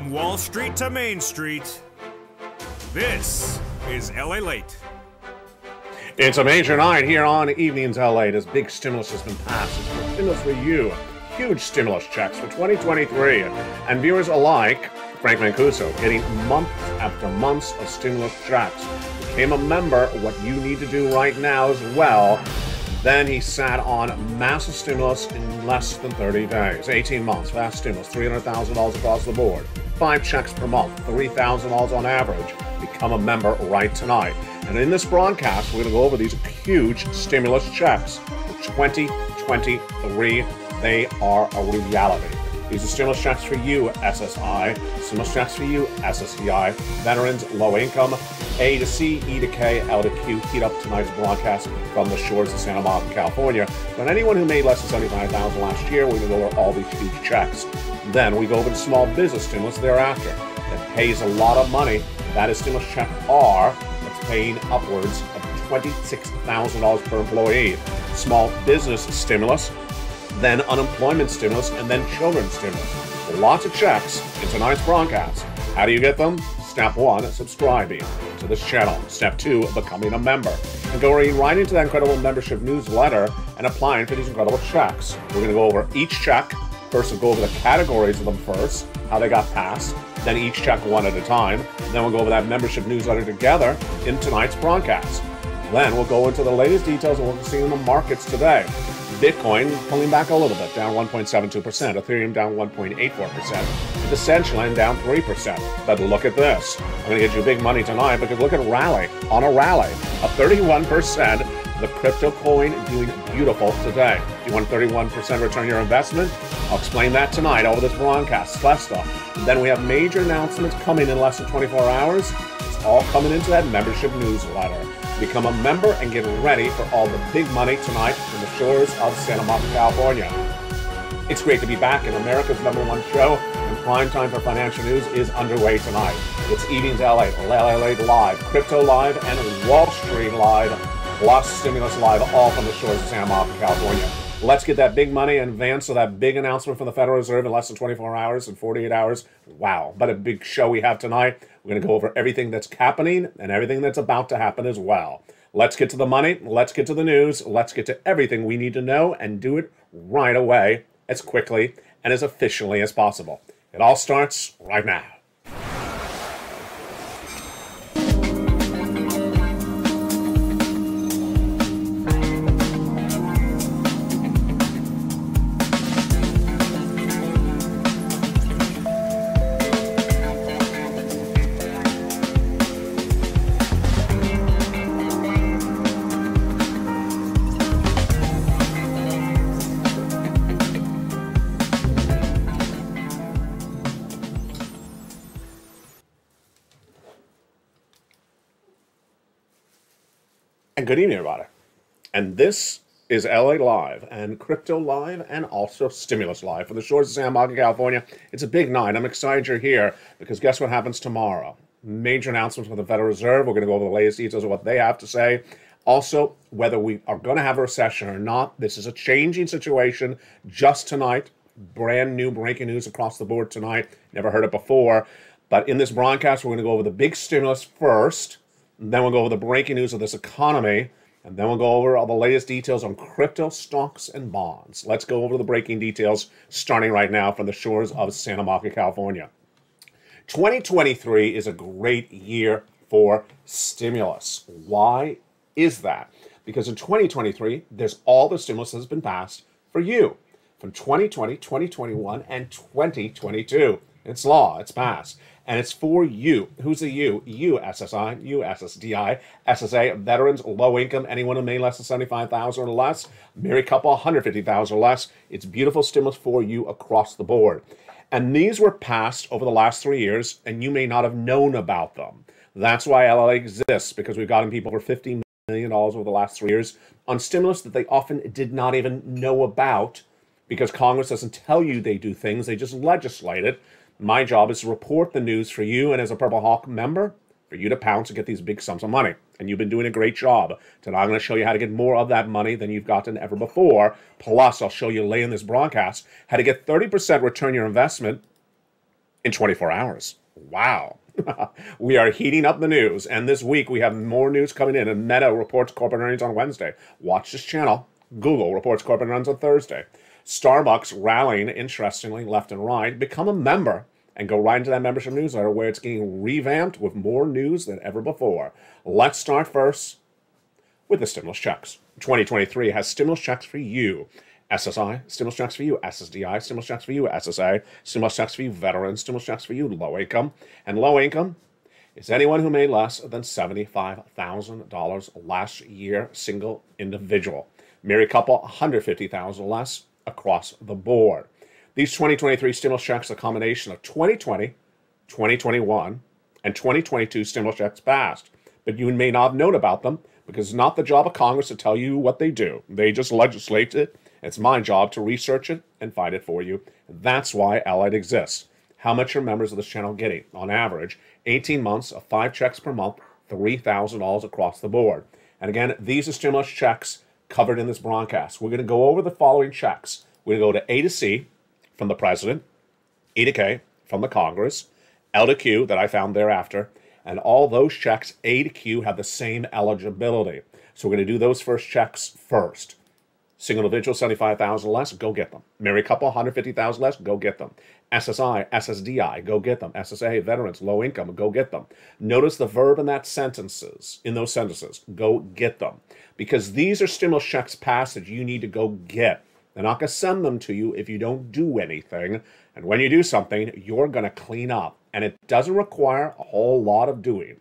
From Wall Street to Main Street, this is LALATE. It's a major night here on Evenings LA as big stimulus has been passed. It's for stimulus for you. Huge stimulus checks for 2023. And viewers alike, Frank Mancuso, getting months after months of stimulus checks. Became a member. What you need to do right now as well. Then he sat on massive stimulus in less than 30 days. 18 months, fast stimulus, $300,000 across the board. 5 checks per month, $3,000 on average. Become a member right tonight. And in this broadcast, we're going to go over these huge stimulus checks for 2023. They are a reality. These are stimulus checks for you, SSI. Stimulus checks for you, SSDI. Veterans, low income, A to C, E to K, L to Q. Heat up tonight's broadcast from the shores of Santa Monica, California. But anyone who made less than $75,000 last year, we're going to go over all these huge checks. Then we go over the small business stimulus thereafter. That pays a lot of money. That is stimulus check R. That's paying upwards of $26,000 per employee. Small business stimulus, then unemployment stimulus, and then children's stimulus. Lots of checks in tonight's broadcast. How do you get them? Step 1, subscribing to this channel. Step 2, becoming a member. And going right into that incredible membership newsletter and applying for these incredible checks. We're going to go over each check. First, we'll go over the categories of them first, how they got passed, then each check one at a time. Then we'll go over that membership newsletter together in tonight's broadcast. Then we'll go into the latest details of what we're seeing in the markets today. Bitcoin pulling back a little bit, down 1.72%. Ethereum down 1.84%. The Central down 3%. But look at this. I'm going to get you big money tonight because look at rally. On a rally, a 31%. The crypto coin doing beautiful today. Do you want 31% return your investment? I'll explain that tonight over this broadcast. Less stuff. And then we have major announcements coming in less than 24 hours. It's all coming into that membership newsletter. Become a member and get ready for all the big money tonight from the shores of Santa Monica, California. It's great to be back in America's #1 show, and prime time for financial news is underway tonight. It's Evenings LA, LALATE Live, Crypto Live, and Wall Street Live, plus Stimulus Live, all from the shores of Santa Monica, California. Let's get that big money in advance of that big announcement from the Federal Reserve in less than 24 hours and 48 hours. Wow, but a big show we have tonight. We're going to go over everything that's happening and everything that's about to happen as well. Let's get to the money. Let's get to the news. Let's get to everything we need to know and do it right away, as quickly and as efficiently as possible. It all starts right now. And good evening, everybody. And this is LA Live and Crypto Live and also Stimulus Live from the shores of Santa Monica, California. It's a big night. I'm excited you're here because guess what happens tomorrow? Major announcements from the Federal Reserve. We're going to go over the latest details of what they have to say. Also, whether we are going to have a recession or not. This is a changing situation just tonight. Brand new breaking news across the board tonight. Never heard it before. But in this broadcast, we're going to go over the big stimulus first. Then we'll go over the breaking news of this economy, and then we'll go over all the latest details on crypto, stocks, and bonds. Let's go over the breaking details starting right now from the shores of Santa Monica, California. 2023 is a great year for stimulus. Why is that? Because in 2023, there's all the stimulus that has been passed for you from 2020, 2021, and 2022. It's law. It's passed. And it's for you. Who's the you? You, SSI, you, SSDI, SSA, veterans, low income, anyone who made less than $75,000 or less, married couple, $150,000 or less. It's beautiful stimulus for you across the board. And these were passed over the last 3 years, and you may not have known about them. That's why LLA exists, because we've gotten people over $50 million over the last 3 years on stimulus that they often did not even know about, because Congress doesn't tell you they do things, they just legislate it. My job is to report the news for you, and as a Purple Hawk member, for you to pounce and get these big sums of money. And you've been doing a great job. Tonight I'm going to show you how to get more of that money than you've gotten ever before. Plus, I'll show you later in this broadcast how to get 30% return your investment in 24 hours. Wow. We are heating up the news, and this week we have more news coming in. And Meta reports corporate earnings on Wednesday. Watch this channel. Google reports corporate earnings on Thursday. Starbucks rallying, interestingly, left and right. Become a member and go right into that membership newsletter where it's getting revamped with more news than ever before. Let's start first with the stimulus checks. 2023 has stimulus checks for you. SSI, stimulus checks for you. SSDI, stimulus checks for you. SSA, stimulus checks for you. Veterans, stimulus checks for you. Low income. And low income is anyone who made less than $75,000 last year, single individual. Married couple, $150,000 less across the board. These 2023 stimulus checks are a combination of 2020, 2021, and 2022 stimulus checks passed. But you may not have known about them because it's not the job of Congress to tell you what they do. They just legislate it. It's my job to research it and find it for you. That's why LALATE exists. How much are members of this channel getting? On average, 18 months of 5 checks per month, $3,000 across the board. And again, these are stimulus checks covered in this broadcast. We're going to go over the following checks. We're going to go to A to C from the President, E to K from the Congress, L to Q that I found thereafter, and all those checks, A to Q, have the same eligibility. So we're going to do those first checks first. Single individual, $75,000 less, go get them. Married couple, $150,000 less, go get them. SSI, SSDI, go get them. SSA, veterans, low income, go get them. Notice the verb in those sentences, go get them. Because these are stimulus checks passed that you need to go get. They're not going to send them to you if you don't do anything. And when you do something, you're going to clean up. And it doesn't require a whole lot of doing.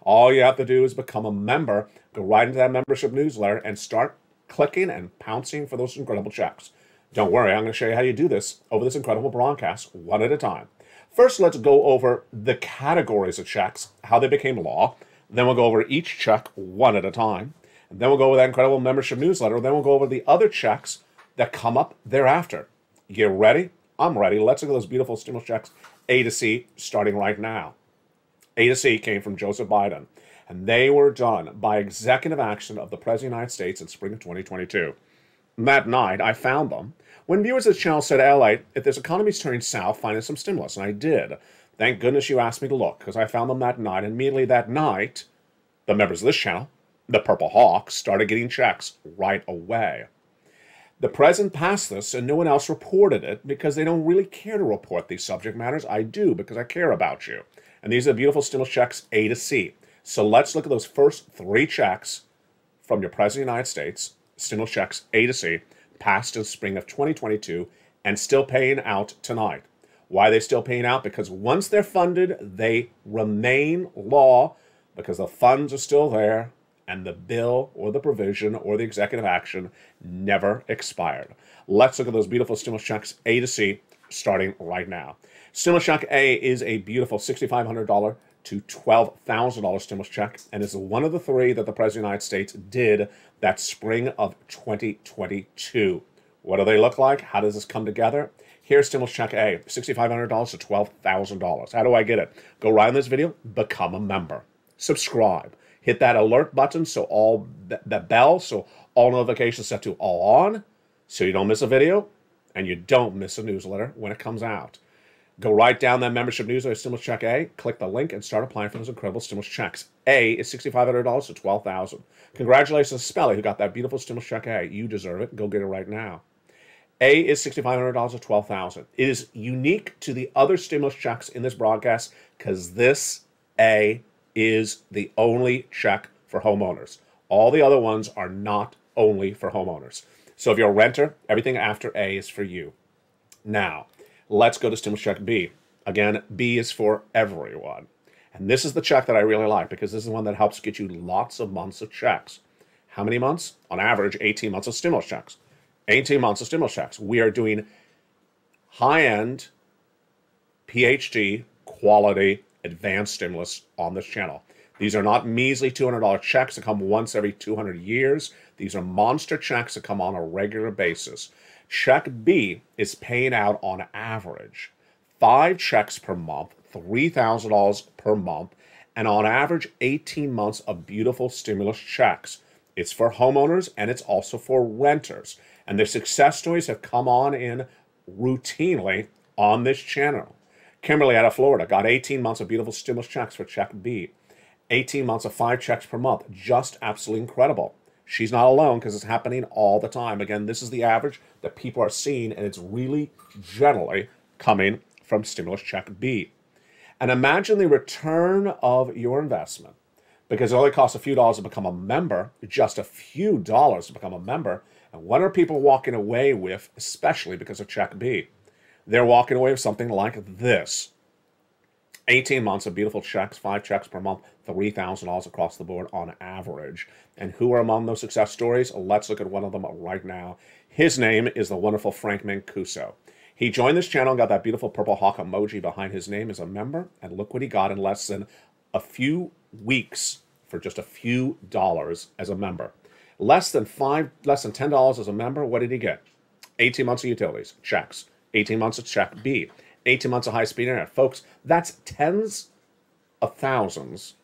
All you have to do is become a member, go right into that membership newsletter, and start clicking and pouncing for those incredible checks. Don't worry, I'm going to show you how you do this over this incredible broadcast, one at a time. First, let's go over the categories of checks, how they became law. Then we'll go over each check one at a time. And then we'll go over that incredible membership newsletter. Then we'll go over the other checks that come up thereafter. You ready? I'm ready. Let's look at those beautiful stimulus checks, A to C, starting right now. A to C came from Joseph Biden, and they were done by executive action of the President of the United States in spring of 2022. That night, I found them. When viewers of the channel said, LA, if this economy's turning south, find us some stimulus, and I did. Thank goodness you asked me to look, because I found them that night, and immediately that night, the members of this channel, the Purple Hawks, started getting checks right away. The president passed this, and no one else reported it because they don't really care to report these subject matters. I do, because I care about you. And these are the beautiful stimulus checks A to C. So let's look at those first 3 checks from your President of the United States, stimulus checks A to C, passed in spring of 2022, and still paying out tonight. Why are they still paying out? Because once they're funded, they remain law because the funds are still there, and the bill or the provision or the executive action never expired. Let's look at those beautiful stimulus checks A to C starting right now. Stimulus check A is a beautiful $6,500 to $12,000 stimulus check, and is one of the 3 that the President of the United States did that spring of 2022. What do they look like? How does this come together? Here's stimulus check A, $6,500 to $12,000. How do I get it? Go right in this video, become a member, subscribe. Hit that alert button so all the bell so all notifications set to all on so you don't miss a video and you don't miss a newsletter when it comes out. Go right down that membership newsletter, stimulus check A, click the link and start applying for those incredible stimulus checks. A is $6,500 to $12,000. Congratulations to Spelly who got that beautiful stimulus check A. You deserve it. Go get it right now. A is $6,500 to $12,000. It is unique to the other stimulus checks in this broadcast because this A is the only check for homeowners. All the other ones are not only for homeowners. So if you're a renter, everything after A is for you. Now, let's go to stimulus check B. Again, B is for everyone. And this is the check that I really like because this is the one that helps get you lots of months of checks. How many months? On average, 18 months of stimulus checks. 18 months of stimulus checks. We are doing high-end PhD quality advanced stimulus on this channel. These are not measly $200 checks that come once every 200 years. These are monster checks that come on a regular basis. Check B is paying out on average 5 checks per month, $3,000 per month, and on average 18 months of beautiful stimulus checks. It's for homeowners and it's also for renters. And their success stories have come on in routinely on this channel. Kimberly out of Florida got 18 months of beautiful stimulus checks for check B. 18 months of 5 checks per month. Just absolutely incredible. She's not alone because it's happening all the time. Again, this is the average that people are seeing, and it's really generally coming from stimulus check B. And imagine the return of your investment, because it only costs a few dollars to become a member, just a few dollars to become a member. And what are people walking away with, especially because of check B? They're walking away with something like this. 18 months of beautiful checks, 5 checks per month, $3,000 across the board on average. And who are among those success stories? Let's look at one of them right now. His name is the wonderful Frank Mancuso. He joined this channel and got that beautiful purple hawk emoji behind his name as a member. And look what he got in less than a few weeks for just a few dollars as a member. Less than $10 as a member, what did he get? 18 months of utilities, checks. 18 months of check B. 18 months of high-speed internet. Folks, that's tens of thousands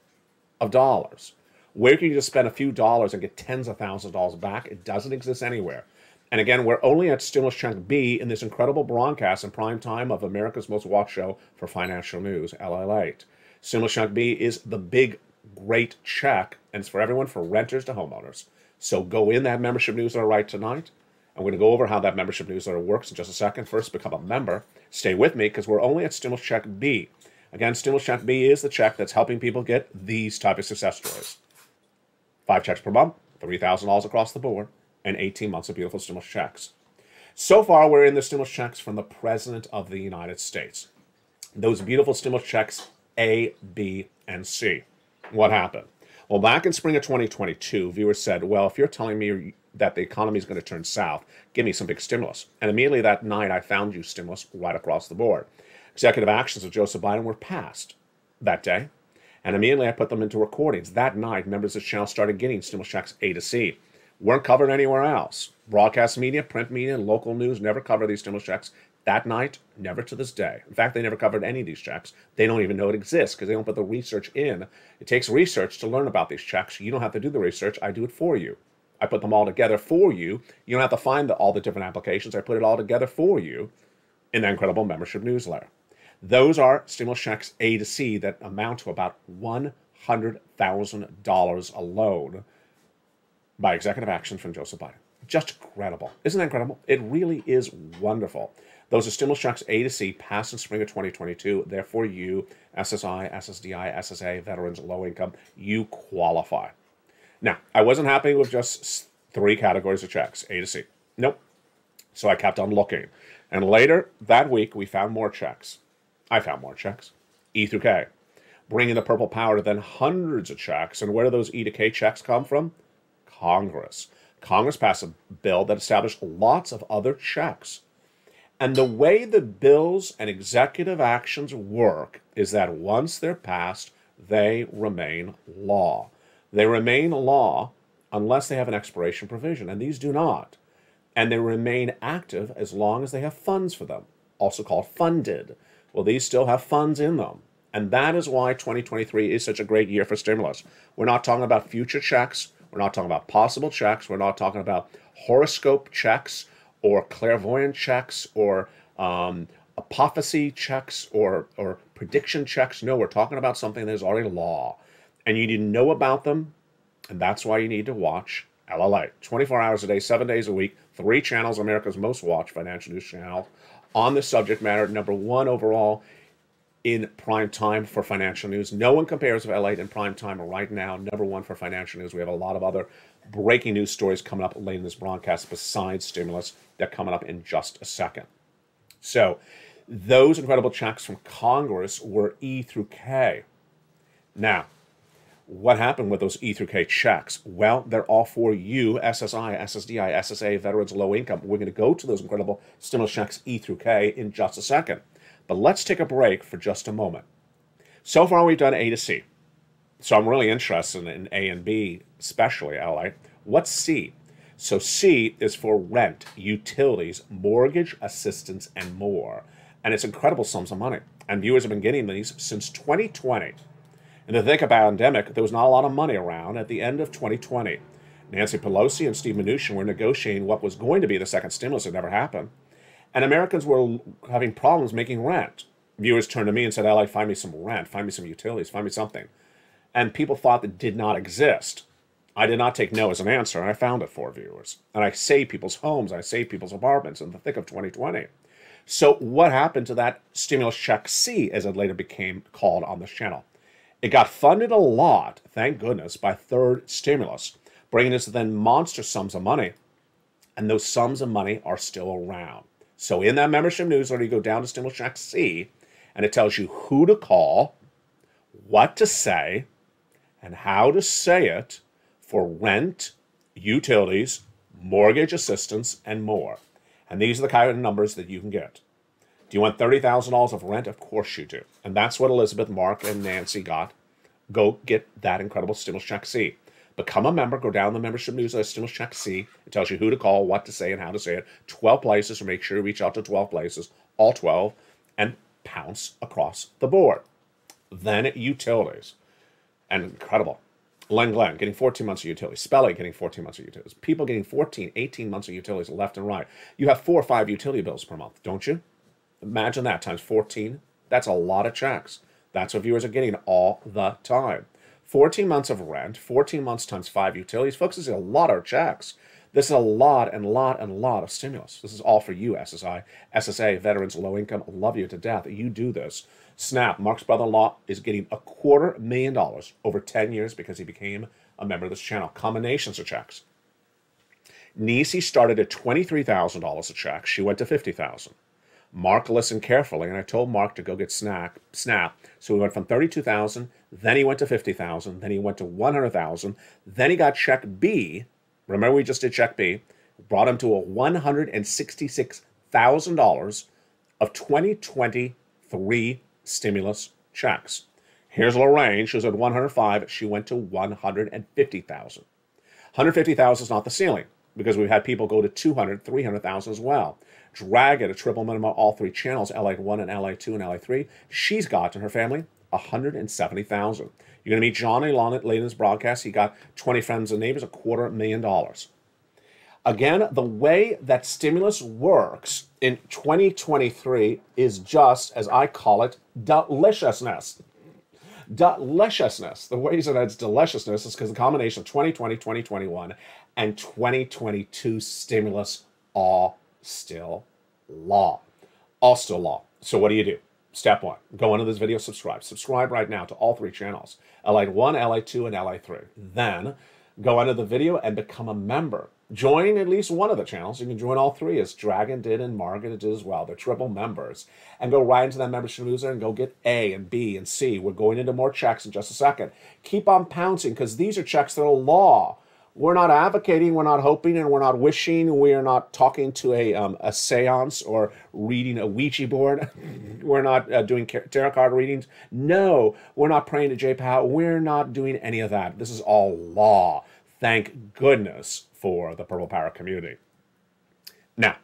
of dollars. Where can you just spend a few dollars and get tens of thousands of dollars back? It doesn't exist anywhere. And again, we're only at stimulus check B in this incredible broadcast in prime time of America's most watched show for financial news, LALATE. Stimulus check B is the big, great check, and it's for everyone, from renters to homeowners. So go in that membership newsletter right tonight. I'm going to go over how that membership newsletter works in just a second. First, become a member. Stay with me because we're only at stimulus check B. Again, stimulus check B is the check that's helping people get these type of success stories. 5 checks per month, $3,000 across the board, and 18 months of beautiful stimulus checks. So far, we're in the stimulus checks from the President of the United States. Those beautiful stimulus checks A, B, and C. What happened? Well, back in spring of 2022, viewers said, well, if you're telling me that the economy is going to turn south, give me some big stimulus. And immediately that night, I found you stimulus right across the board. Executive actions of Joseph Biden were passed that day. And immediately I put them into recordings. That night, members of the channel started getting stimulus checks A to C. Weren't covered anywhere else. Broadcast media, print media, and local news never covered these stimulus checks. That night, never to this day. In fact, they never covered any of these checks. They don't even know it exists because they don't put the research in. It takes research to learn about these checks. You don't have to do the research. I do it for you. I put them all together for you. You don't have to find all the different applications. I put it all together for you in that incredible membership newsletter. Those are stimulus checks A to C that amount to about $100,000 alone by executive action from Joseph Biden. Just incredible. Isn't that incredible? It really is wonderful. Those are stimulus checks A to C passed in spring of 2022. Therefore, you, SSI, SSDI, SSA, veterans, low income, you qualify. Now, I wasn't happy with just 3 categories of checks, A to C. Nope. So I kept on looking. And later that week, we found more checks. I found more checks, E through K, bringing the purple power to then hundreds of checks. And where do those E to K checks come from? Congress. Congress passed a bill that established lots of other checks. And the way the bills and executive actions work is that once they're passed, they remain law. They remain law unless they have an expiration provision, and these do not. And they remain active as long as they have funds for them, also called funded. Well, these still have funds in them. And that is why 2023 is such a great year for stimulus. We're not talking about future checks. We're not talking about possible checks. We're not talking about horoscope checks or clairvoyant checks or apophacy checks or prediction checks. No, we're talking about something that is already law. And you need to know about them, and that's why you need to watch LALATE. 24 hours a day, 7 days a week, 3 channels, America's most watched financial news channel, on the subject matter, #1 overall in prime time for financial news. No one compares with LALATE in prime time right now, #1 for financial news. We have a lot of other breaking news stories coming up late in this broadcast besides stimulus that are coming up in just a second. So those incredible checks from Congress were E through K. Now, what happened with those E through K checks? Well, they're all for you, SSI, SSDI, SSA, veterans, low income. We're going to go to those incredible stimulus checks E through K in just a second. But let's take a break for just a moment. So far, we've done A to C. So I'm really interested in A and B, especially, LA. What's C? So C is for rent, utilities, mortgage assistance, and more. And it's incredible sums of money. And viewers have been getting these since 2020. And to think about pandemic, there was not a lot of money around at the end of 2020. Nancy Pelosi and Steve Mnuchin were negotiating what was going to be the second stimulus. It never happened. And Americans were having problems making rent. Viewers turned to me and said, "LA, find me some rent, find me some utilities, find me something." And people thought that did not exist. I did not take no as an answer, and I found it for viewers. And I saved people's homes, I saved people's apartments in the thick of 2020. So what happened to that stimulus check C, as it later became called on this channel? It got funded a lot, thank goodness, by third stimulus, bringing us then monster sums of money. And those sums of money are still around. So in that membership newsletter, you go down to stimulus check C, and it tells you who to call, what to say, and how to say it for rent, utilities, mortgage assistance, and more. And these are the kind of numbers that you can get. Do you want $30,000 of rent? Of course you do. And that's what Elizabeth, Mark, and Nancy got. Go get that incredible stimulus check C. Become a member. Go down the membership newsletter, stimulus check C. It tells you who to call, what to say, and how to say it. 12 places, so make sure you reach out to 12 places, all 12, and pounce across the board. Then utilities. And incredible. Glenn getting 14 months of utilities. Spelly getting 14 months of utilities. People getting 14, 18 months of utilities left and right. You have 4 or 5 utility bills per month, don't you? Imagine that times 14. That's a lot of checks. That's what viewers are getting all the time. 14 months of rent, 14 months times 5 utilities. Folks, this is a lot of checks. This is a lot of stimulus. This is all for you, SSI, SSA, veterans, low income. Love you to death. You do this. Snap, Mark's brother-in-law is getting $250,000 over 10 years because he became a member of this channel. Combinations of checks. Nisi started at $23,000 a check. She went to $50,000. Mark listened carefully, and I told Mark to go get Snap. So we went from $32,000, then he went to $50,000, then he went to $100,000, then he got check B. Remember, we just did check B. Brought him to a $166,000 of 2023 stimulus checks. Here's Lorraine. She was at 105. She went to 150,000. 150,000 is not the ceiling, because we've had people go to 200, 300,000 as well. Drag at a triple minimum, all 3 channels, LA1 and LA2 and LA3. She's got in her family 170,000. You're going to meet Johnny late in his broadcast. He got 20 friends and neighbors, $250,000. Again, the way that stimulus works in 2023 is just, as I call it, deliciousness. Deliciousness. The reason it's deliciousness is because the combination of 2020, 2021, and 2022 stimulus all still law. All still law. So what do you do? Step 1, go into this video, subscribe. Subscribe right now to all 3 channels, LA1, LA2, and LA3. Then go into the video and become a member. Join at least one of the channels. You can join all 3, as Dragon did and Margaret did as well. They're triple members. And go right into that membership newsletter and go get A and B and C. We're going into more checks in just a second. Keep on pouncing, because these are checks that are law. We're not advocating, we're not hoping, and we're not wishing. We are not talking to a seance or reading a Ouija board. We're not doing tarot card readings. No, we're not praying to J. Powell. We're not doing any of that. This is all law. Thank goodness for the Purple Power community. Now,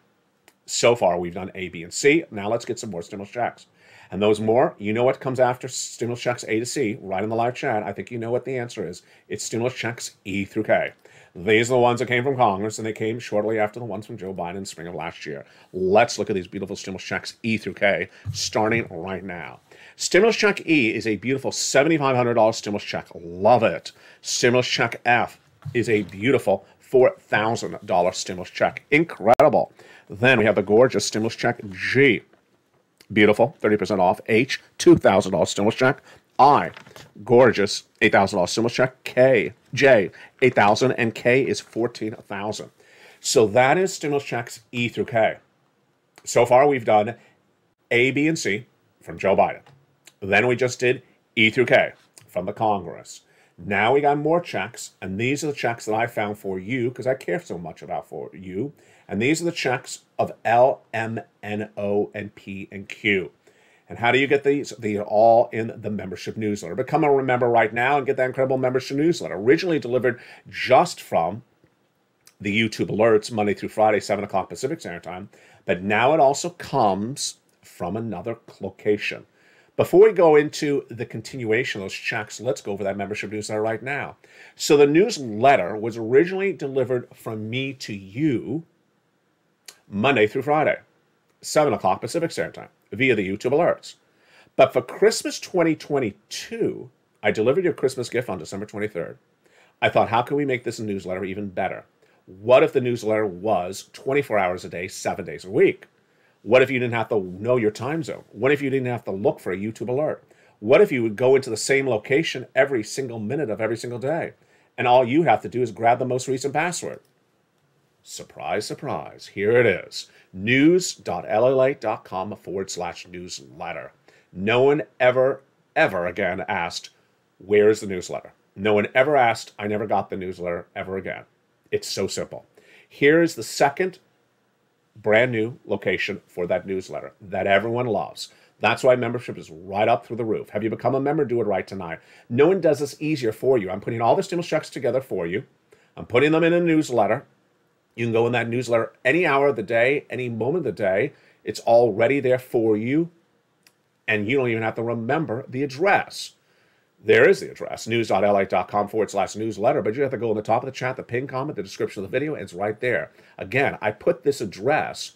so far we've done A, B, and C. Now let's get some more stimulus checks. And those more, you know what comes after stimulus checks A to C, right in the live chat. I think you know what the answer is. It's stimulus checks E through K. These are the ones that came from Congress, and they came shortly after the ones from Joe Biden in spring of last year. Let's look at these beautiful stimulus checks E through K, starting right now. Stimulus check E is a beautiful $7,500 stimulus check. Love it. Stimulus check F is a beautiful $4,000 stimulus check. Incredible. Then we have the gorgeous stimulus check G. Beautiful, 30% off. H, $2,000 stimulus check. I, gorgeous, $8,000 stimulus check. K, J, $8,000, and K is $14,000. So that is stimulus checks E through K. So far we've done A, B, and C from Joe Biden. Then we just did E through K from the Congress. Now we got more checks, and these are the checks that I found for you because I care so much about for you. And these are the checks of L, M, N, O, and P, and Q. And how do you get these? They are all in the membership newsletter. Become a member right now and get that incredible membership newsletter. Originally delivered just from the YouTube alerts Monday through Friday, 7 o'clock Pacific Standard Time. But now it also comes from another location. Before we go into the continuation of those checks, let's go over that membership newsletter right now. So the newsletter was originally delivered from me to you Monday through Friday, 7 o'clock Pacific Standard Time, via the YouTube alerts. But for Christmas 2022, I delivered your Christmas gift on December 23rd. I thought, how can we make this newsletter even better? What if the newsletter was 24 hours a day, 7 days a week? What if you didn't have to know your time zone? What if you didn't have to look for a YouTube alert? What if you would go into the same location every single minute of every single day, and all you have to do is grab the most recent password? Surprise, surprise, here it is. news.lalate.com/newsletter. No one ever again asked, where's the newsletter? No one ever asked, I never got the newsletter ever again. It's so simple. Here's the second brand new location for that newsletter that everyone loves. That's why membership is right up through the roof. Have you become a member? Do it right tonight. No one does this easier for you. I'm putting all the stimulus checks together for you. I'm putting them in a newsletter. You can go in that newsletter any hour of the day, any moment of the day. It's already there for you, and you don't even have to remember the address. There is the address, news.lalate.com/newsletter, but you have to go in the top of the chat, the pinned comment, the description of the video, and it's right there. Again, I put this address,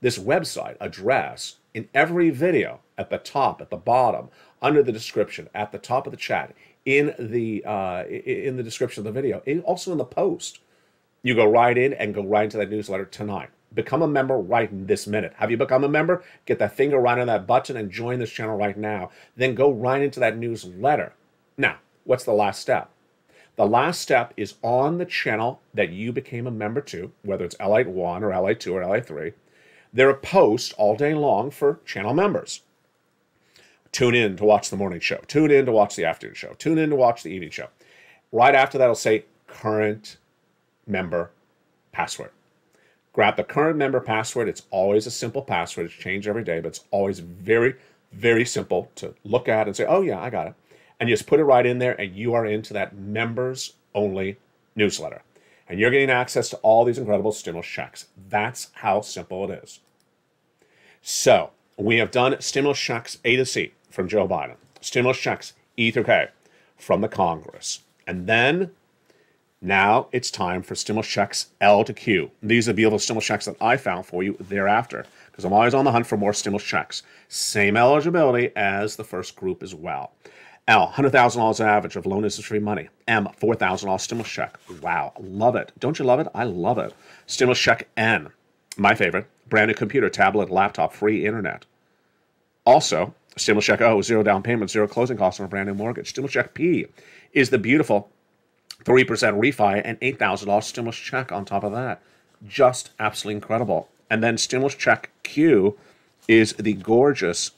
this website address, in every video, at the top, at the bottom, under the description, at the top of the chat, in the description of the video, and also in the post. You go right in and go right into that newsletter tonight. Become a member right this minute. Have you become a member? Get that finger right on that button and join this channel right now. Then go right into that newsletter. Now, what's the last step? The last step is on the channel that you became a member to, whether it's LALATE 1 or LALATE 2 or LALATE 3. There are posts all day long for channel members. Tune in to watch the morning show. Tune in to watch the afternoon show. Tune in to watch the evening show. Right after that, it'll say current member password. Grab the current member password. It's always a simple password. It's changed every day, but it's always very, very simple to look at and say, oh yeah, I got it. And you just put it right in there, and you are into that members-only newsletter. And you're getting access to all these incredible stimulus checks. That's how simple it is. So we have done stimulus checks A to C from Joe Biden, stimulus checks E through K from the Congress. And then now it's time for stimulus checks L to Q. These are the beautiful stimulus checks that I found for you thereafter, because I'm always on the hunt for more stimulus checks. Same eligibility as the first group as well. L, $100,000 average of loan interest-free money. M, $4,000 stimulus check. Wow, love it. Don't you love it? I love it. Stimulus check N, my favorite, brand new computer, tablet, laptop, free internet. Also, stimulus check O, zero down payment, zero closing costs on a brand new mortgage. Stimulus check P is the beautiful 3% refi and $8,000 stimulus check on top of that. Just absolutely incredible. And then stimulus check Q is the gorgeous,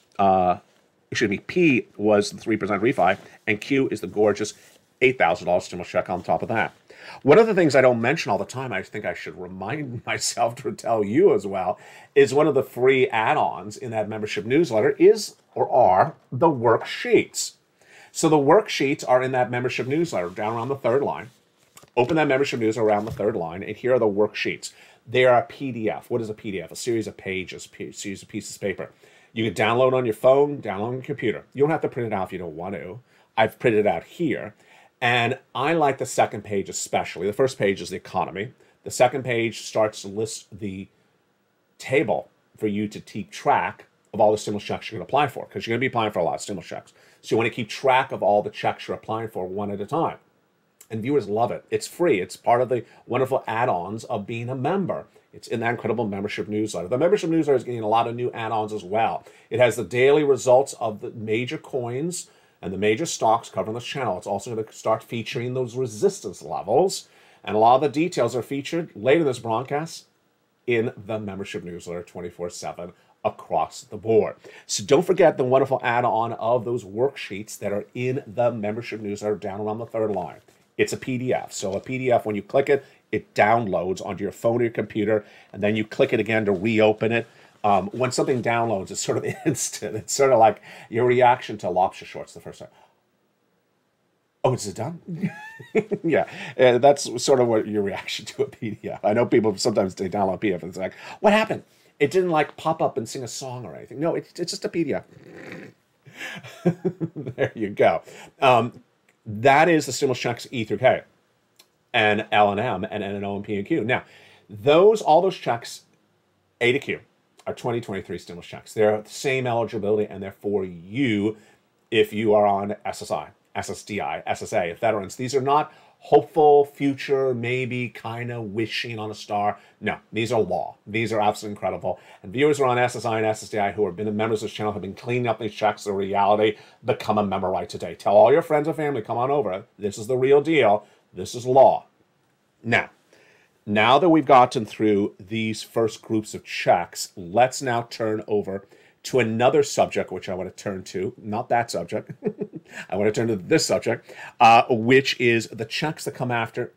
P was the 3% refi, and Q is the gorgeous $8,000 stimulus check on top of that. One of the things I don't mention all the time, I think I should remind myself to tell you as well, is one of the free add-ons in that membership newsletter is, or are, the worksheets. So the worksheets are in that membership newsletter, down around the third line. Open that membership newsletter around the third line, and here are the worksheets. They are a PDF. What is a PDF? A series of pages, a series of pieces of paper. You can download on your phone, download on your computer. You don't have to print it out if you don't want to. I've printed it out here. And I like the second page especially. The first page is the economy. The second page starts to list the table for you to keep track of all the stimulus checks you're going to apply for, because you're going to be applying for a lot of stimulus checks. So you want to keep track of all the checks you're applying for one at a time. And viewers love it. It's free. It's part of the wonderful add-ons of being a member. It's in that incredible membership newsletter. The membership newsletter is getting a lot of new add-ons as well. It has the daily results of the major coins and the major stocks covering this channel. It's also going to start featuring those resistance levels. And a lot of the details are featured later in this broadcast in the membership newsletter 24/7 across the board. So don't forget the wonderful add-on of those worksheets that are in the membership newsletter down around the third line. It's a PDF. So a PDF, when you click it, it downloads onto your phone or your computer, and then you click it again to reopen it. When something downloads, it's sort of instant. It's sort of like your reaction to lobster shorts the first time. Oh, is it done? Yeah, that's sort of what your reaction to a PDF. I know people sometimes they download a PDF and it's like, what happened? It didn't like pop up and sing a song or anything. No, it's just a PDF. There you go. That is the stimulus checks E through K, and L and M, and N and O and P and Q. Now, all those checks A to Q are 2023 stimulus checks. They're the same eligibility, and they're for you if you are on SSI, SSDI, SSA, veterans. These are not hopeful, future, maybe kind of wishing on a star. No, these are law. These are absolutely incredible. And viewers who are on SSI and SSDI who have been members of this channel have been cleaning up these checks. The reality, become a member right today. Tell all your friends and family, come on over. This is the real deal. This is law. Now that we've gotten through these first groups of checks, let's now turn over to another subject, which I want to turn to, not that subject. I want to turn to this subject, which is the checks that come after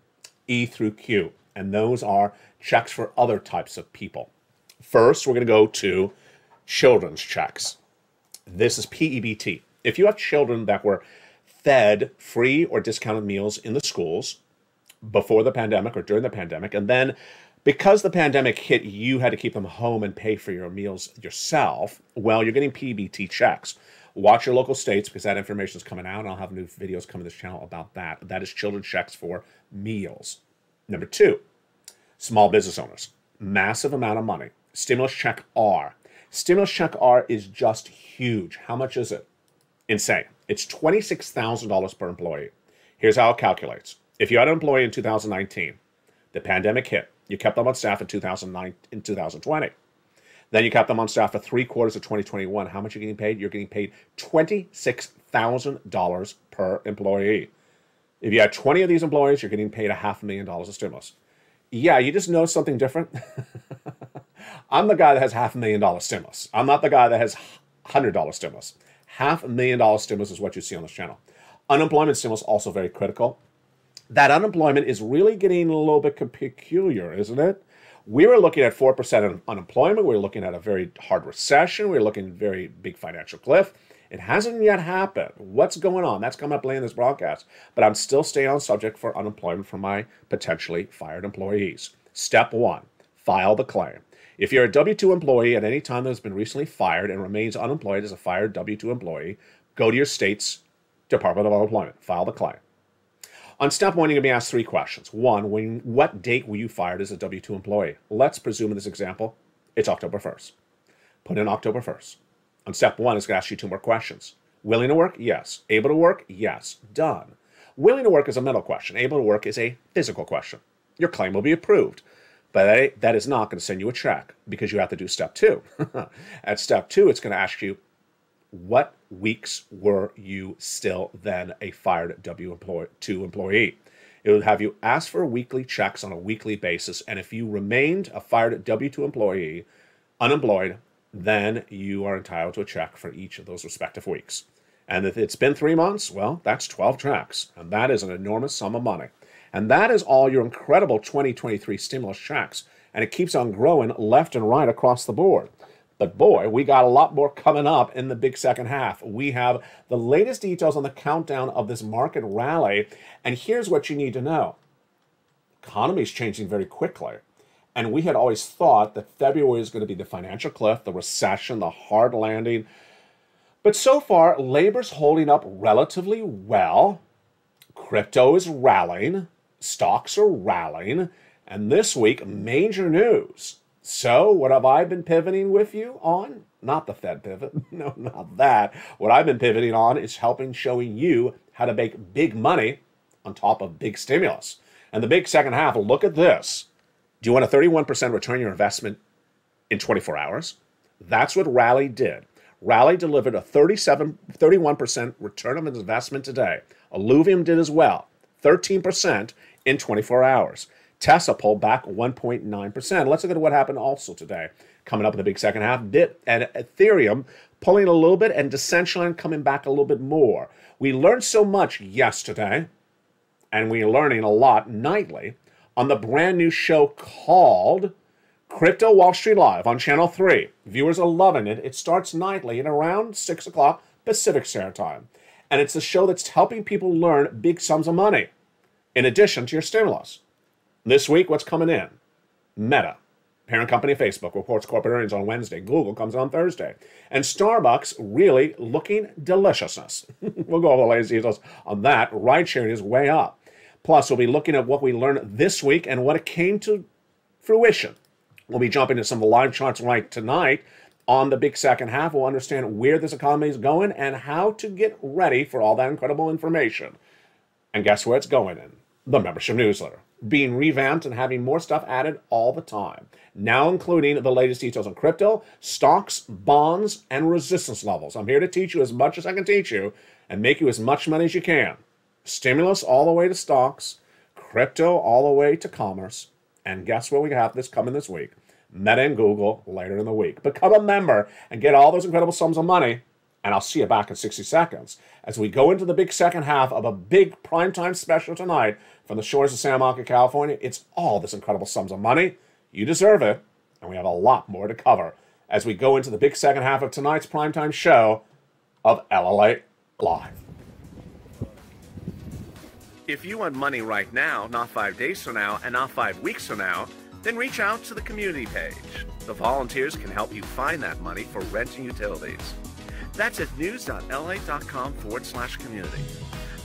E through Q. And those are checks for other types of people. First, we're going to go to children's checks. This is PEBT. If you have children that were fed free or discounted meals in the schools before the pandemic or during the pandemic, and then because the pandemic hit, you had to keep them home and pay for your meals yourself, well, you're getting PEBT checks. Watch your local states because that information is coming out, and I'll have new videos coming to this channel about that. That is children's checks for meals. Number two, small business owners. Massive amount of money. Stimulus check R. Stimulus check R is just huge. How much is it? Insane. It's $26,000 per employee. Here's how it calculates. If you had an employee in 2019, the pandemic hit, you kept them on staff in 2020. Then you kept them on staff for 3 quarters of 2021. How much are you getting paid? You're getting paid $26,000 per employee. If you had 20 of these employees, you're getting paid $500,000 of stimulus. Yeah, you just noticed something different? I'm the guy that has $500,000 stimulus. I'm not the guy that has $100 stimulus. $500,000 stimulus is what you see on this channel. Unemployment stimulus also very critical. That unemployment is really getting a little bit peculiar, isn't it? We were looking at 4% unemployment. We were looking at a very hard recession. We were looking at a very big financial cliff. It hasn't yet happened. What's going on? That's coming up later in this broadcast. But I'm still staying on subject for unemployment for my potentially fired employees. Step 1, file the claim. If you're a W-2 employee at any time that has been recently fired and remains unemployed as a fired W-2 employee, go to your state's Department of Unemployment. File the claim. On step 1, you're going to be asked 3 questions. 1, what date were you fired as a W-2 employee? Let's presume in this example, it's October 1st. Put in October 1st. On step 1, it's going to ask you 2 more questions. Willing to work? Yes. Able to work? Yes. Done. Willing to work is a mental question. Able to work is a physical question. Your claim will be approved. But that is not going to send you a check because you have to do step 2. At step 2, it's going to ask you, what weeks were you still then a fired W-2 employee? It will have you ask for weekly checks on a weekly basis, and if you remained a fired W-2 employee, unemployed, then you are entitled to a check for each of those respective weeks. And if it's been 3 months, well, that's 12 checks, and that is an enormous sum of money. And that is all your incredible 2023 stimulus checks, and it keeps on growing left and right across the board. But boy, we got a lot more coming up in the big second half. We have the latest details on the countdown of this market rally. And here's what you need to know. The economy is changing very quickly. And we had always thought that February is going to be the financial cliff, the recession, the hard landing. But so far, labor's holding up relatively well. Crypto is rallying. Stocks are rallying. And this week, major news. So, what have I been pivoting with you on? Not the Fed pivot. No, not that. What I've been pivoting on is showing you how to make big money on top of big stimulus. And the big second half, look at this. Do you want a 31% return on your investment in 24 hours? That's what Rally did. Rally delivered a 31% return on investment today. Alluvium did as well. 13% in 24 hours. Tesla pulled back 1.9%. Let's look at what happened also today. Coming up in the big second half, Bit and Ethereum pulling a little bit and Decentraland coming back a little bit more. We learned so much yesterday, and we're learning a lot nightly on the brand new show called Crypto Wall Street Live on Channel 3. Viewers are loving it. It starts nightly at around 6 o'clock Pacific Standard Time. And it's a show that's helping people learn big sums of money in addition to your stimulus. This week, what's coming in? Meta, parent company of Facebook, reports corporate earnings on Wednesday. Google comes on Thursday. And Starbucks really looking deliciousness. We'll go over the latest details on that. Ride sharing is way up. Plus, we'll be looking at what we learned this week and what it came to fruition We'll be jumping to some of the live charts right tonight. On the big second half, we'll understand where this economy is going and how to get ready for all that incredible information. And guess where it's going in? The membership newsletter. Being revamped and having more stuff added all the time. Now including the latest details on crypto, stocks, bonds, and resistance levels. I'm here to teach you as much as I can teach you and make you as much money as you can. Stimulus all the way to stocks, crypto all the way to commerce. And guess what we have this coming this week? Meta and Google later in the week. Become a member and get all those incredible sums of money. And I'll see you back in 60 seconds as we go into the big second half of a big primetime special tonight from the shores of Santa Monica, California. It's all this incredible sums of money. You deserve it. And we have a lot more to cover as we go into the big second half of tonight's primetime show of LALATE Live. If you want money right now, not 5 days from now, and not 5 weeks from now, then reach out to the community page. The volunteers can help you find that money for rent and utilities. That's at news.lalate.com/community.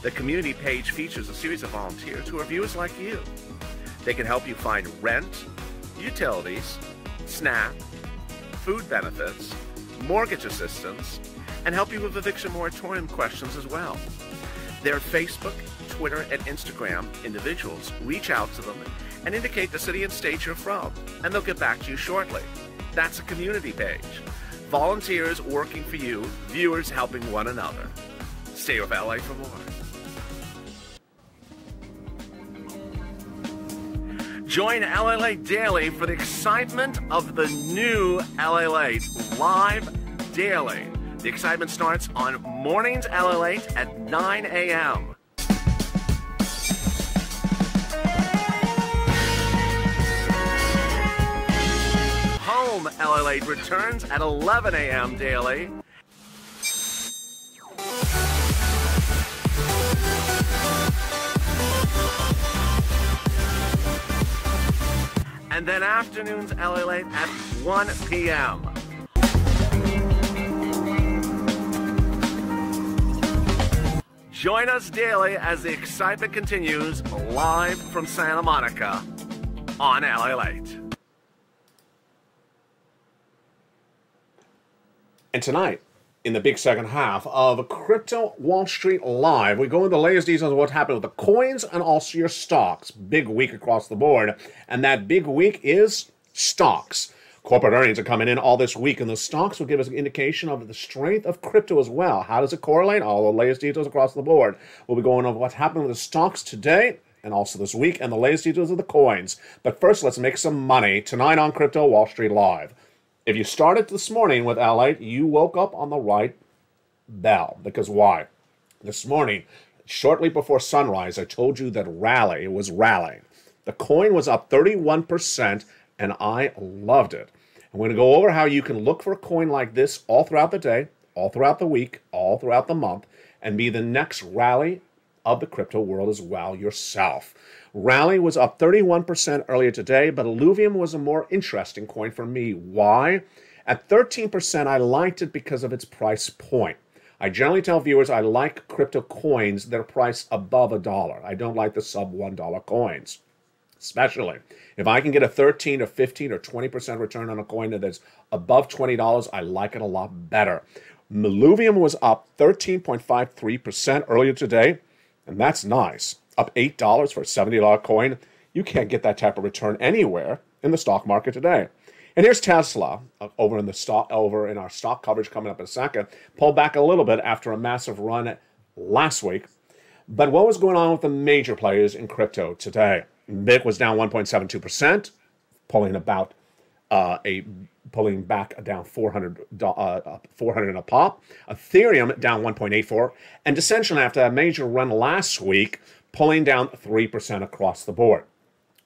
The community page features a series of volunteers who are viewers like you. They can help you find rent, utilities, SNAP, food benefits, mortgage assistance, and help you with eviction moratorium questions as well. Their Facebook, Twitter, and Instagram individuals reach out to them and indicate the city and state you're from, and they'll get back to you shortly. That's a community page. Volunteers working for you, viewers helping one another. Stay with LA for more. Join LALATE Daily for the excitement of the new LALATE Live Daily. The excitement starts on Mornings LALATE at 9 a.m. Home LALATE returns at 11 a.m. daily. And then afternoons LALATE at 1 p.m. Join us daily as the excitement continues live from Santa Monica on LALATE. And tonight, in the big second half of Crypto Wall Street Live, we go into the latest details of what happened with the coins and also your stocks. Big week across the board. And that big week is stocks. Corporate earnings are coming in all this week, and the stocks will give us an indication of the strength of crypto as well. How does it correlate? All the latest details across the board. We'll be going over what's happening with the stocks today and also this week, and the latest details of the coins. But first, let's make some money tonight on Crypto Wall Street Live. If you started this morning with LALATE, you woke up on the right bell. Because why? This morning, shortly before sunrise, I told you that rally was rallying. The coin was up 31%, and I loved it. I'm going to go over how you can look for a coin like this all throughout the day, all throughout the week, all throughout the month, and be the next rally of the crypto world as well yourself. Rally was up 31% earlier today, but Illuvium was a more interesting coin for me. Why? At 13%, I liked it because of its price point. I generally tell viewers I like crypto coins that are priced above $1. I don't like the sub $1 coins. Especially if I can get a 13 or 15 or 20% return on a coin that is above $20, I like it a lot better. Illuvium was up 13.53% earlier today, and that's nice. Up $8 for a $70 coin. You can't get that type of return anywhere in the stock market today. And here's Tesla over in our stock coverage coming up in a second. Pulled back a little bit after a massive run last week. But what was going on with the major players in crypto today? BIT was down 1.72%, pulling back down 400 a pop. Ethereum down 1.84, and Recession after that major run last week, pulling down 3% across the board.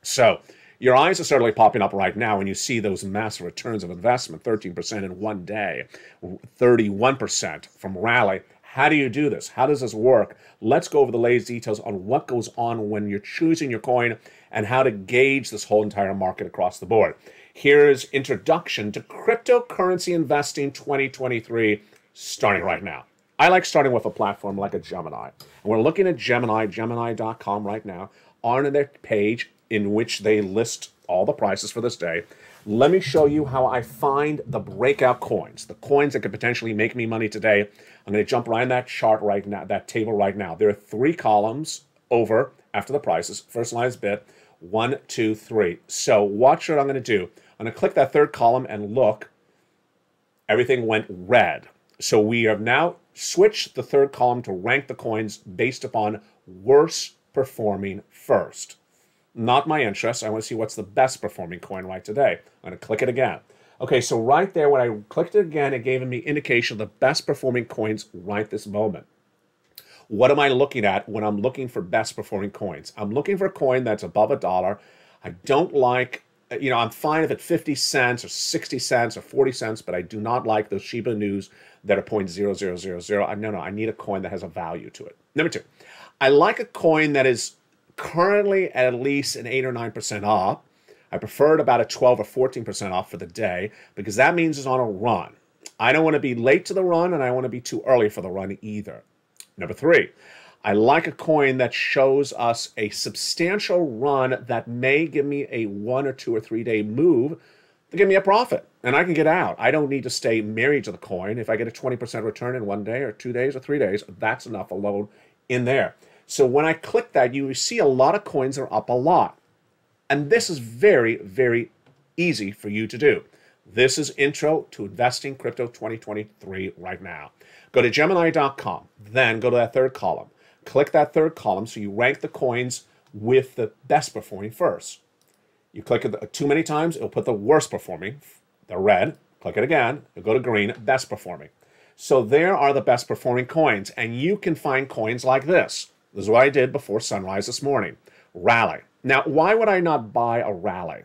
So your eyes are certainly popping up right now when you see those massive returns of investment, 13% in one day, 31% from rally. How do you do this? How does this work? Let's go over the latest details on what goes on when you're choosing your coin and how to gauge this whole entire market across the board. Here's Introduction to Cryptocurrency Investing 2023, starting right now. I like starting with a platform like a Gemini. And we're looking at Gemini, Gemini.com right now, on their page in which they list all the prices for this day. let me show you how I find the breakout coins, the coins that could potentially make me money today. I'm going to jump right in that chart right now, that table right now. There are 3 columns over after the prices. First line is bit, 1, 2, 3. So watch what I'm going to do. I'm going to click that 3rd column and look. Everything went red. So we have now switched the 3rd column to rank the coins based upon worst performing first. Not my interest. I want to see what's the best performing coin right today. I'm going to click it again. Okay, so right there, when I clicked it again, it gave me indication of the best performing coins right this moment. What am I looking at when I'm looking for best performing coins? I'm looking for a coin that's above $1. I don't like, I'm fine if it's 50 cents or 60 cents or 40 cents, but I do not like those Shiba Inus that are 0.0000. No, I need a coin that has a value to it. Number 2, I like a coin that is currently at least an 8 or 9% off. I prefer it about a 12 or 14% off for the day because that means it's on a run. I don't want to be late to the run and I don't want to be too early for the run either. Number 3, I like a coin that shows us a substantial run that may give me a 1 or 2 or 3 day move to give me a profit and I can get out. I don't need to stay married to the coin. If I get a 20% return in 1 day or 2 days or 3 days, that's enough alone in there. So when I click that, you see a lot of coins are up a lot. And this is very, very easy for you to do. This is Intro to Investing Crypto 2023 right now. Go to Gemini.com, then go to that 3rd column. Click that 3rd column so you rank the coins with the best performing first. You click it too many times, it'll put the worst performing, the red. Click it again, it'll go to green, best performing. So there are the best performing coins, and you can find coins like this. This is what I did before sunrise this morning. Rally. Now, why would I not buy a rally?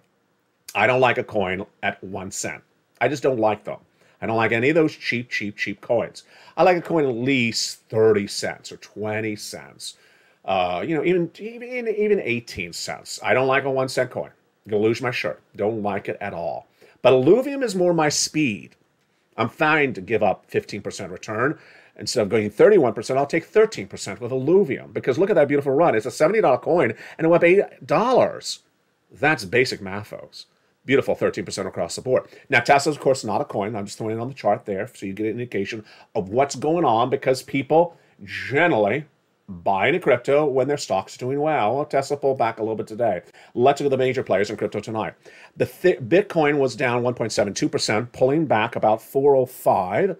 I don't like a coin at 1 cent. I just don't like them. I don't like any of those cheap coins. I like a coin at least 30 cents or 20 cents. Even 18 cents. I don't like a 1 cent coin. I'm going to lose my shirt. Don't like it at all. But Illuvium is more my speed. I'm fine to give up 15% return. Instead of going 31%, I'll take 13% with Illuvium. Because look at that beautiful run. It's a $70 coin and it went up $8. That's basic math, folks. Beautiful, 13% across the board. Now, Tesla's, of course, not a coin. I'm just throwing it on the chart there so you get an indication of what's going on because people generally buy into crypto when their stock's doing well. Tesla pulled back a little bit today. Let's look at the major players in crypto tonight. The Bitcoin was down 1.72%, pulling back about 405.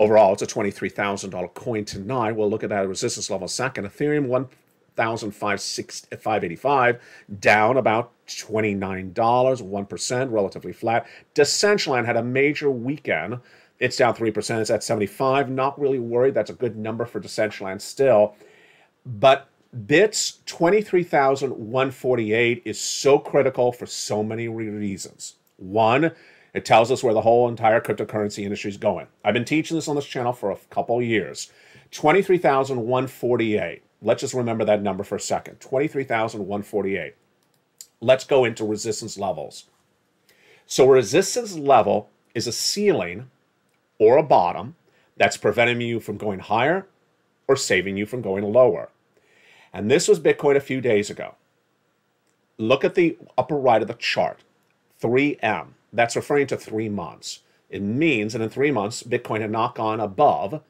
Overall, it's a $23,000 coin tonight. We'll look at that resistance level in a second. Ethereum, 1,585, down about $29, 1%, relatively flat. Decentraland had a major weekend. It's down 3%. It's at 75. Not really worried. That's a good number for Decentraland still. But Bit's 23,148 is so critical for so many reasons. One, it tells us where the whole entire cryptocurrency industry is going. I've been teaching this on this channel for a couple of years. 23,148. Let's just remember that number for a second. 23,148. Let's go into resistance levels. So a resistance level is a ceiling or a bottom that's preventing you from going higher or saving you from going lower. And this was Bitcoin a few days ago. Look at the upper right of the chart. 3M. That's referring to 3 months. It means that in 3 months, Bitcoin had not gone above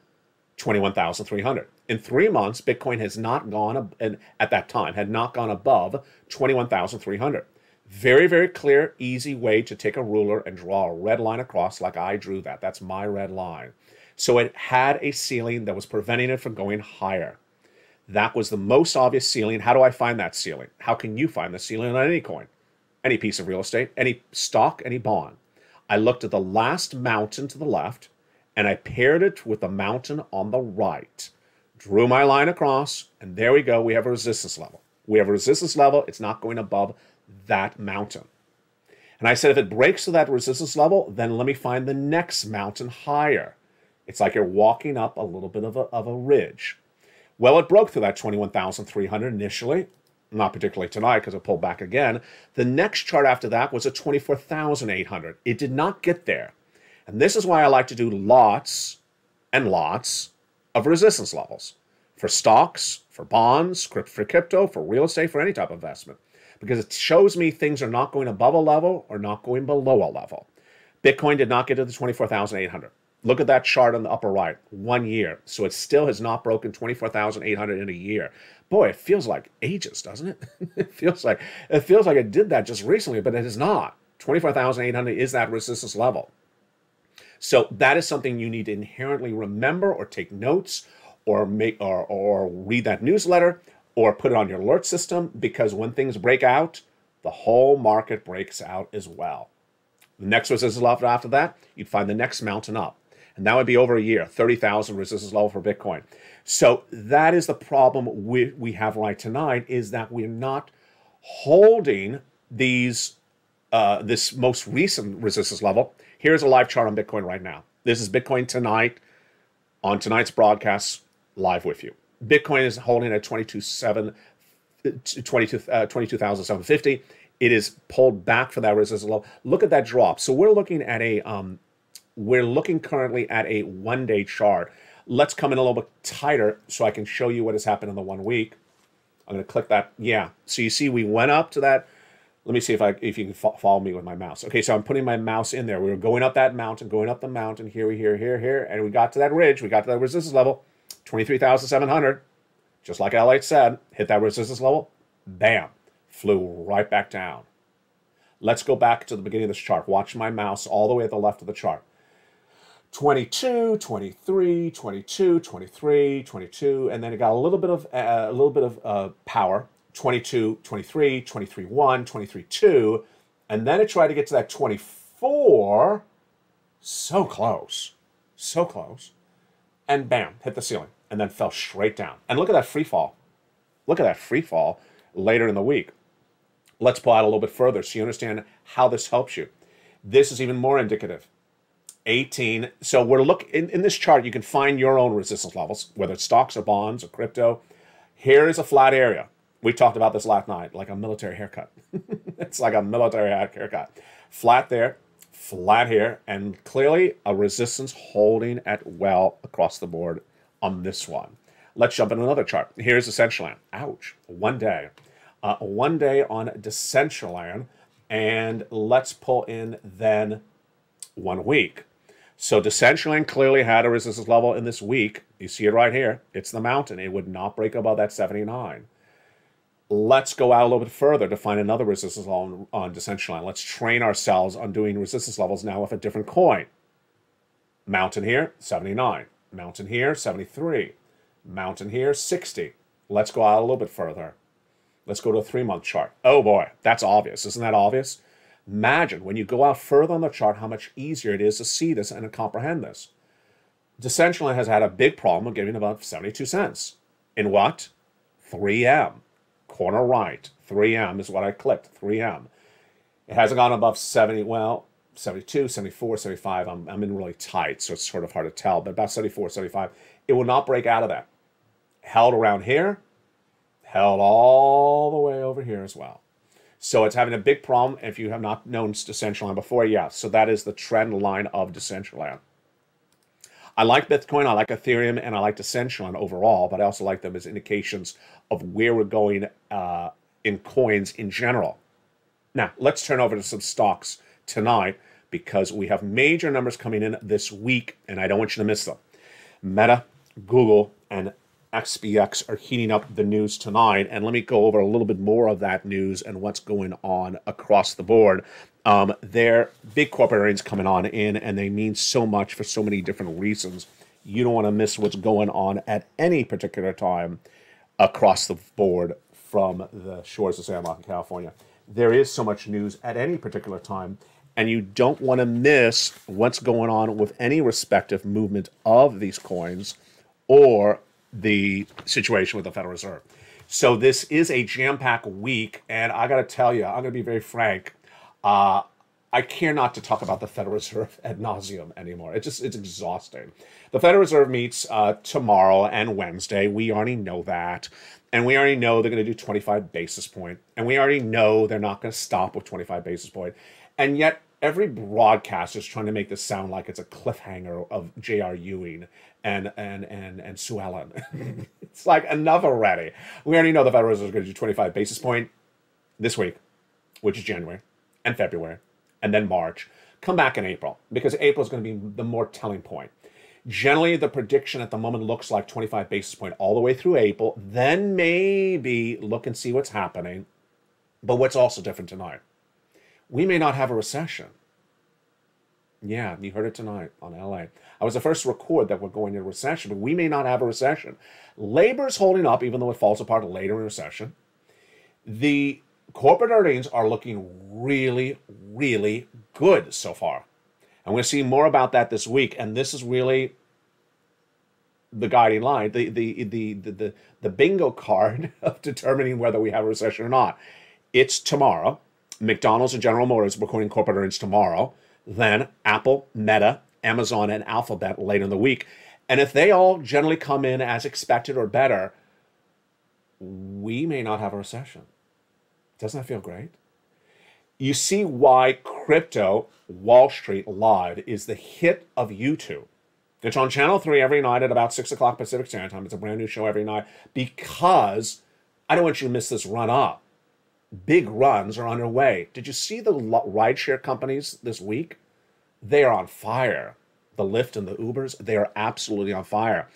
21,300. In 3 months, Bitcoin has not gone, at that time, had not gone above 21,300. Very, very clear, easy way to take a ruler and draw a red line across like I drew that. That's my red line. So it had a ceiling that was preventing it from going higher. That was the most obvious ceiling. How do I find that ceiling? How can you find the ceiling on any coin? Any piece of real estate, any stock, any bond. I looked at the last mountain to the left, and I paired it with the mountain on the right. Drew my line across, and there we go. We have a resistance level. We have a resistance level. It's not going above that mountain. And I said, if it breaks to that resistance level, then let me find the next mountain higher. It's like you're walking up a little bit of a ridge. Well, it broke through that 21,300 initially. Not particularly tonight because it pulled back again. The next chart after that was at 24,800. It did not get there. And this is why I like to do lots and lots of resistance levels for stocks, for bonds, for crypto, for real estate, for any type of investment. because it shows me things are not going above a level or not going below a level. Bitcoin did not get to the 24,800. Look at that chart on the upper right, 1 year. So it still has not broken 24,800 in a year. Boy, it feels like ages, doesn't it? It feels like it did that just recently, but it is not. 24,800 is that resistance level. So that is something you need to inherently remember or take notes or read that newsletter or put it on your alert system, because when things break out, the whole market breaks out as well. The next resistance level after that, you'd find the next mountain up. And that would be over a year, 30,000 resistance level for Bitcoin. So that is the problem we have right tonight, is that we're not holding these this most recent resistance level. Here's a live chart on Bitcoin right now. This is Bitcoin tonight on tonight's broadcast live with you. Bitcoin is holding at 22,750. It is pulled back for that resistance level. Look at that drop. So we're looking at currently at a 1-day chart. Let's come in a little bit tighter so I can show you what has happened in the 1 week. I'm going to click that. Yeah. So you see we went up to that. Let me see if you can follow me with my mouse. Okay, so I'm putting my mouse in there. We were going up that mountain, going up the mountain. Here, and we got to that ridge. We got to that resistance level, 23,700. Just like LALATE said, hit that resistance level. Bam. Flew right back down. Let's go back to the beginning of this chart. Watch my mouse all the way at the left of the chart. 22, 23, 22, 23, 22, and then it got a little bit of power. 22, 23, 23, 1, 23, 2, and then it tried to get to that 24. So close, and bam, hit the ceiling, and then fell straight down. And look at that free fall. Look at that free fall later in the week. Let's pull out a little bit further so you understand how this helps you. This is even more indicative. 18. So we're in this chart, you can find your own resistance levels, whether it's stocks or bonds or crypto. Here is a flat area. We talked about this last night, like a military haircut. It's like a military haircut. Flat there, flat here, and clearly a resistance holding at well across the board on this one. Let's jump into another chart. Here's Decentraland. Ouch. 1 day. 1 day on Decentraland, and let's pull in then 1 week. So Decentraland clearly had a resistance level in this week. You see it right here. It's the mountain. It would not break above that 79. Let's go out a little bit further to find another resistance level on Decentraland. Let's train ourselves on doing resistance levels now with a different coin. Mountain here, 79. Mountain here, 73. Mountain here, 60. Let's go out a little bit further. Let's go to a 3-month chart. Oh boy, that's obvious. Isn't that obvious? Imagine when you go out further on the chart how much easier it is to see this and to comprehend this. Decentraland has had a big problem of giving about 72 cents. In what? 3M. Corner right. 3M is what I clicked. 3M. It hasn't gone above 70. Well, 72, 74, 75. I'm in really tight, so it's sort of hard to tell. But about 74, 75. It will not break out of that. Held around here. Held all the way over here as well. So it's having a big problem. If you have not known Decentraland before, yeah. So that is the trend line of Decentraland. I like Bitcoin, I like Ethereum, and I like Decentraland overall, but I also like them as indications of where we're going in coins in general. Now, let's turn over to some stocks tonight because we have major numbers coming in this week, and I don't want you to miss them. Meta, Google, and XBX are heating up the news tonight, and let me go over a little bit more of that news and what's going on across the board. They're big corporate earnings coming on in, and they mean so much for so many different reasons. You don't want to miss what's going on at any particular time across the board from the shores of San Marcos, California. There is so much news at any particular time, and you don't want to miss what's going on with any respective movement of these coins or the situation with the Federal Reserve. So this is a jam-packed week, and I got to tell you, I'm going to be very frank. I care not to talk about the Federal Reserve ad nauseum anymore. It's exhausting. The Federal Reserve meets tomorrow and Wednesday. We already know that. And we already know they're going to do 25 basis point. And we already know they're not going to stop with 25 basis point. And yet every broadcaster is trying to make this sound like it's a cliffhanger of J.R. Ewing and Sue Ellen. It's like, enough already. We already know the Federal Reserve is going to do 25 basis point. this week, which is January and February, and then March. Come back in April, because April is going to be the more telling point. Generally, the prediction at the moment looks like 25 basis point all the way through April. Then maybe look and see what's happening. But what's also different tonight? We may not have a recession. Yeah, you heard it tonight on LA. I was the first to record that we're going into a recession, but we may not have a recession. Labor's holding up, even though it falls apart later in a recession. The corporate earnings are looking really, really good so far. And we'll see more about that this week. And this is really the guiding line, the bingo card of determining whether we have a recession or not. It's tomorrow. McDonald's and General Motors are recording corporate earnings tomorrow. Then Apple, Meta, Amazon, and Alphabet later in the week. And if they all generally come in as expected or better, we may not have a recession. Doesn't that feel great? You see why Crypto Wall Street Live is the hit of YouTube. It's on Channel 3 every night at about 6 o'clock Pacific Standard Time. It's a brand new show every night because I don't want you to miss this run up. Big runs are underway. Did you see the rideshare companies this week? They are on fire. The Lyft and the Ubers, they are absolutely on fire.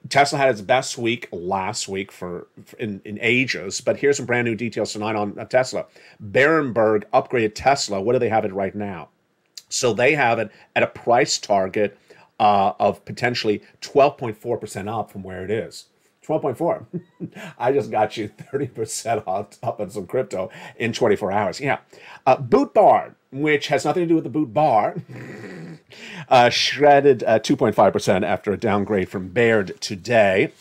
Tesla had its best week last week in ages, but here's some brand new details tonight on Tesla. Berenberg upgraded Tesla. What do they have it right now? So they have it at a price target of potentially 12.4% up from where it is. 12.4. I just got you 30% up on some crypto in 24 hours. Yeah. Boot Barn, which has nothing to do with the boot bar, shredded 2.5% after a downgrade from Baird today.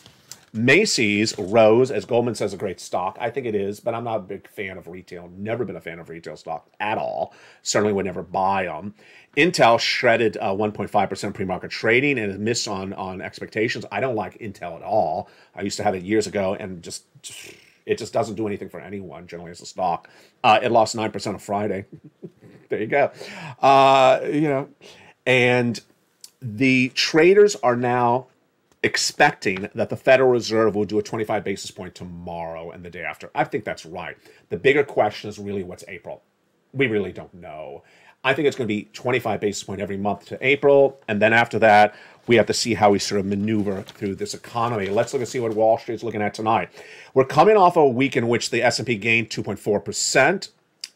Macy's rose, as Goldman says, a great stock. I think it is, but I'm not a big fan of retail. Never been a fan of retail stock at all. Certainly would never buy them. Intel shredded 1.5% pre-market trading and missed on expectations. I don't like Intel at all. I used to have it years ago, and it just doesn't do anything for anyone, generally, as a stock. It lost 9% on Friday. There you go. And the traders are now expecting that the Federal Reserve will do a 25 basis point tomorrow and the day after. I think that's right. The bigger question is really what's April. We really don't know. I think it's going to be 25 basis point every month to April. And then after that, we have to see how we sort of maneuver through this economy. Let's look and see what Wall Street's looking at tonight. We're coming off a week in which the S&P gained 2.4%.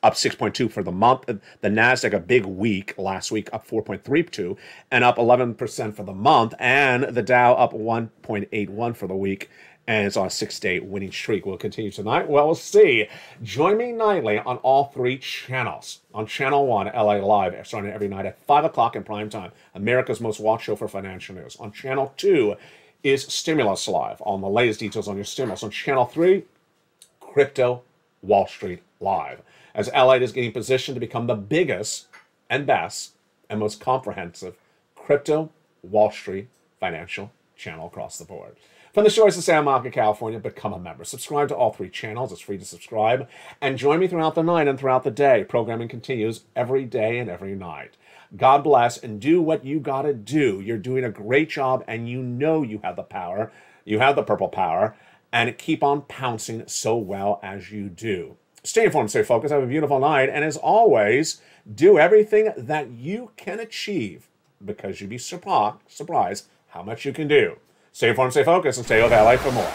Up 6.2 for the month. The NASDAQ, a big week last week, up 4.32 and up 11% for the month. And the Dow up 1.81 for the week. And it's on a 6-day winning streak. Will it continue tonight? Well, we'll see. Join me nightly on all three channels. On Channel 1, LA Live, starting every night at 5 o'clock in prime time. America's most watched show for financial news. On Channel 2 is Stimulus Live. On the latest details on your stimulus. On Channel 3, Crypto Wall Street Live. As LATE is getting positioned to become the biggest and best and most comprehensive crypto Wall Street financial channel across the board. From the shores of San Marco, California, become a member. Subscribe to all three channels. It's free to subscribe. And join me throughout the night and throughout the day. Programming continues every day and every night. God bless, and do what you got to do. You're doing a great job, and you know you have the power. You have the purple power. And keep on pouncing so well as you do. Stay informed, stay focused, have a beautiful night, and as always, do everything that you can achieve, because you'd be surprised how much you can do. Stay informed, stay focused, and stay with LA for more.